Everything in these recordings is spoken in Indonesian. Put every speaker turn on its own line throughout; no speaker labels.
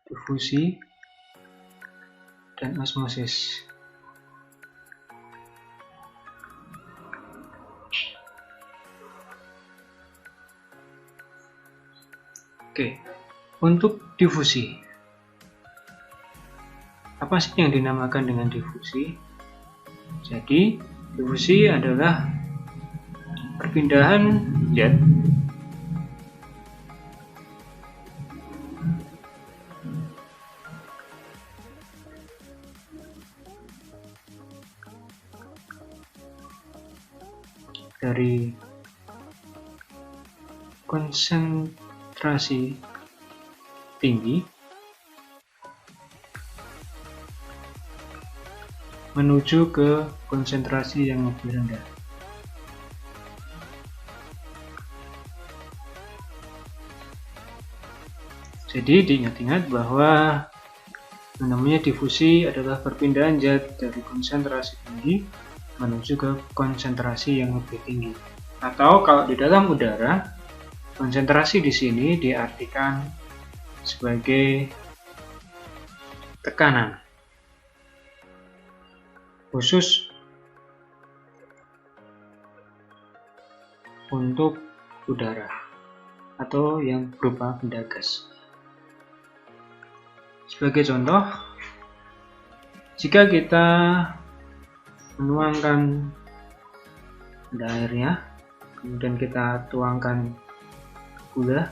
difusi, dan osmosis. Oke, untuk difusi, apa sih yang dinamakan dengan difusi? Jadi, difusi adalah perpindahan zat dari konsentrasi tinggi menuju ke konsentrasi yang lebih rendah. Jadi diingat-ingat bahwa namanya difusi adalah perpindahan zat dari konsentrasi tinggi menuju ke konsentrasi yang lebih tinggi. Atau kalau di dalam udara, konsentrasi di sini diartikan sebagai tekanan khusus untuk udara atau yang berupa benda gas. Sebagai contoh, jika kita menuangkan pada airnya, kemudian kita tuangkan gula,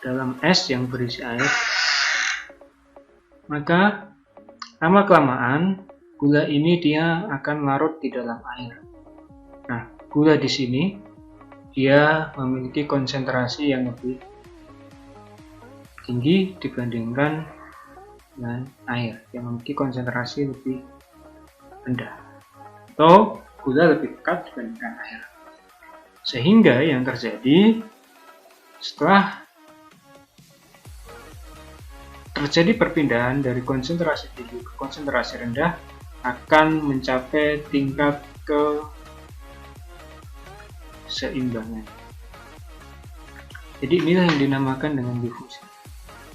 dalam es yang berisi air, maka lama-kelamaan gula ini dia akan larut di dalam air. Nah, gula di sini dia memiliki konsentrasi yang lebih tinggi dibandingkan dengan air yang memiliki konsentrasi lebih rendah, atau gula lebih pekat dibandingkan air. Sehingga yang terjadi setelah terjadi perpindahan dari konsentrasi tinggi ke konsentrasi rendah akan mencapai tingkat keseimbangan. Jadi inilah yang dinamakan dengan difusi.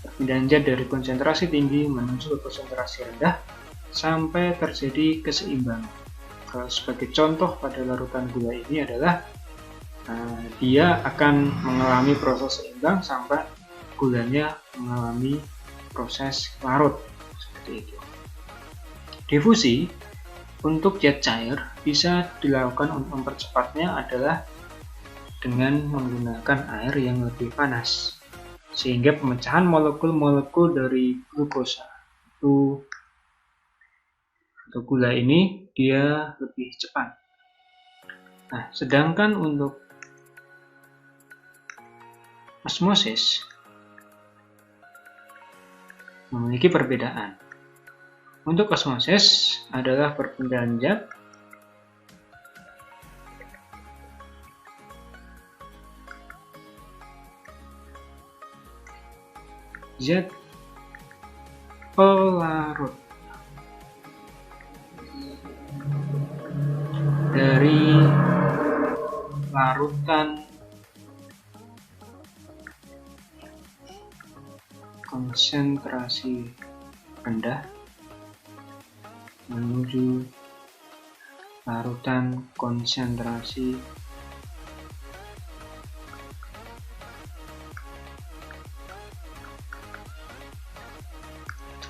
Perpindahan zat dari konsentrasi tinggi menuju ke konsentrasi rendah sampai terjadi keseimbangan. Kalau sebagai contoh pada larutan gula ini adalah dia akan mengalami proses seimbang sampai gulanya mengalami proses larut seperti itu. Difusi untuk zat cair bisa dilakukan untuk mempercepatnya adalah dengan menggunakan air yang lebih panas, sehingga pemecahan molekul-molekul dari glukosa atau gula ini dia lebih cepat. Nah, sedangkan untuk osmosis memiliki perbedaan. Untuk osmosis adalah perpindahan zat pelarut dari larutan konsentrasi rendah menuju larutan konsentrasi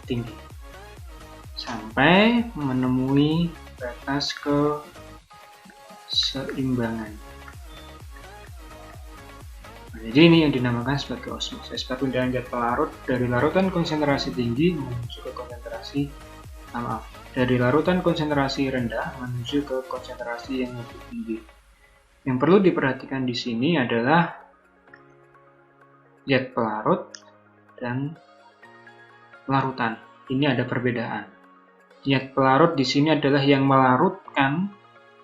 tinggi sampai menemui batas keseimbangan. Jadi ini yang dinamakan sebagai osmosis, perpindahan zat pelarut dari larutan konsentrasi tinggi menuju ke dari larutan konsentrasi rendah menuju ke konsentrasi yang lebih tinggi. Yang perlu diperhatikan di sini adalah zat pelarut dan larutan. Ini ada perbedaan. Zat pelarut di sini adalah yang melarutkan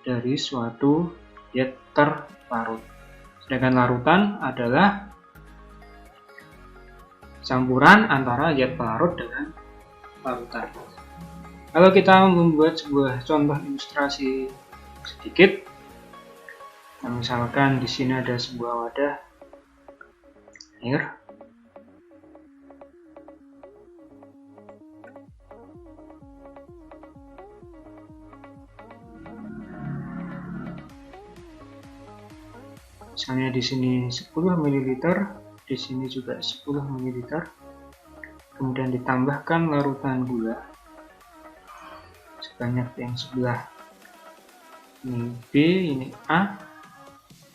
dari suatu zat terlarut. Sedangkan larutan adalah campuran antara zat pelarut dengan larutan. Kalau kita membuat sebuah contoh ilustrasi sedikit, Nah, misalkan di sini ada sebuah wadah air. Misalnya di sini 10 ml, di sini juga 10 ml. Kemudian ditambahkan larutan gula sebanyak yang sebelah ini B, ini A,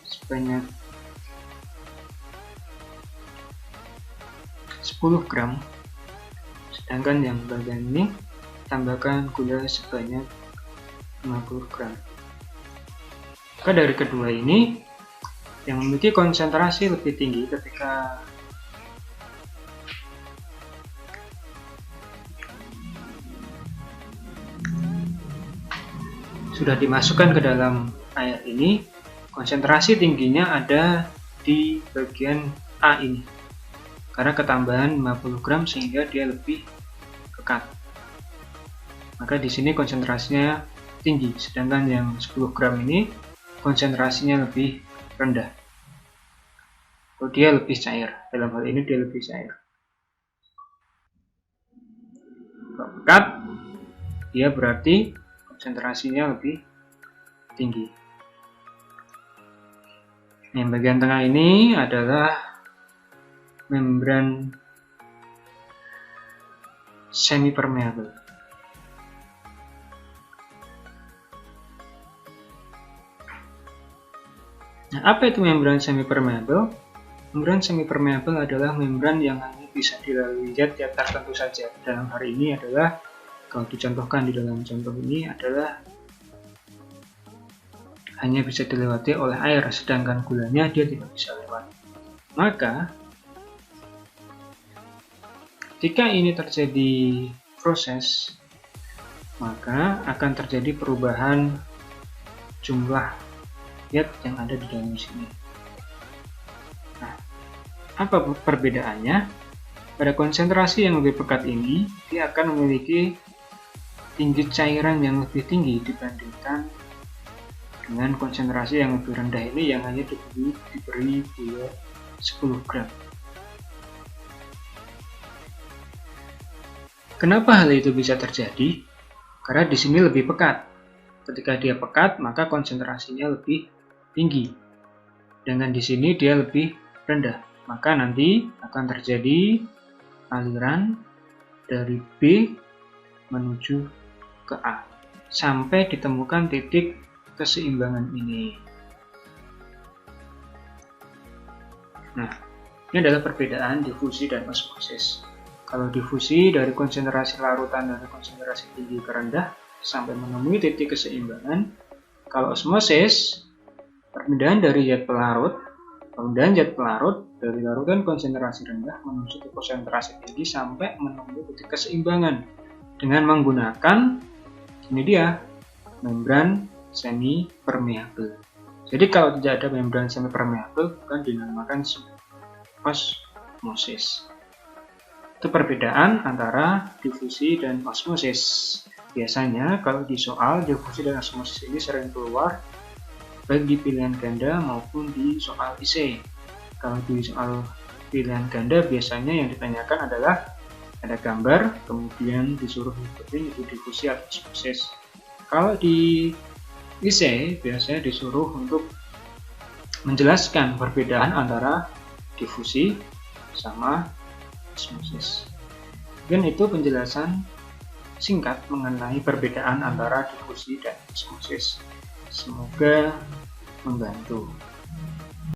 sebanyak 10 gram. Sedangkan yang bagian ini tambahkan gula sebanyak 50 gram. Maka dari kedua ini yang memiliki konsentrasi lebih tinggi ketika sudah dimasukkan ke dalam air ini, konsentrasi tingginya ada di bagian A ini karena ketambahan 50 gram sehingga dia lebih pekat. Maka di sini konsentrasinya tinggi, sedangkan yang 10 gram ini konsentrasinya lebih rendah. Kalau dia lebih cair, dalam hal ini dia lebih cair. Kalau pekat, dia berarti konsentrasinya lebih tinggi. Yang bagian tengah ini adalah membran semi permeable. Nah, apa itu membran semi permeable? Membran semi permeable adalah membran yang hanya bisa dilalui zat tertentu saja. Dalam hari ini adalah, kalau dicontohkan di dalam contoh ini adalah hanya bisa dilewati oleh air, sedangkan gulanya dia tidak bisa lewat. Maka jika ini terjadi proses, maka akan terjadi perubahan jumlah zat yang ada di dalam sini. Nah, apa perbedaannya? Pada konsentrasi yang lebih pekat ini, dia akan memiliki tinggi cairan yang lebih tinggi dibandingkan dengan konsentrasi yang lebih rendah ini yang hanya diberi gula 10 gram. Kenapa hal itu bisa terjadi? Karena di sini lebih pekat. Ketika dia pekat, maka konsentrasinya lebih tinggi. Dengan di sini dia lebih rendah. Maka nanti akan terjadi aliran dari B menuju ke A sampai ditemukan titik keseimbangan ini. Nah, ini adalah perbedaan difusi dan osmosis. Kalau difusi dari konsentrasi larutan dari konsentrasi tinggi ke rendah sampai menemui titik keseimbangan. Kalau osmosis, perpindahan dari zat pelarut dari larutan konsentrasi rendah menuju ke konsentrasi tinggi sampai menemui titik keseimbangan dengan menggunakan ini dia membran semi permeable. Jadi kalau tidak ada membran semi permeable bukan dinamakan osmosis. Itu perbedaan antara difusi dan osmosis. Biasanya kalau di soal difusi dan osmosis ini sering keluar baik di pilihan ganda maupun di soal IC. Kalau di soal pilihan ganda biasanya yang ditanyakan adalah ada gambar, kemudian disuruh ngikutin itu difusi atau osmosis. Kalau di IC biasanya disuruh untuk menjelaskan perbedaan antara difusi sama osmosis. Dan itu penjelasan singkat mengenai perbedaan antara difusi dan osmosis. Semoga membantu.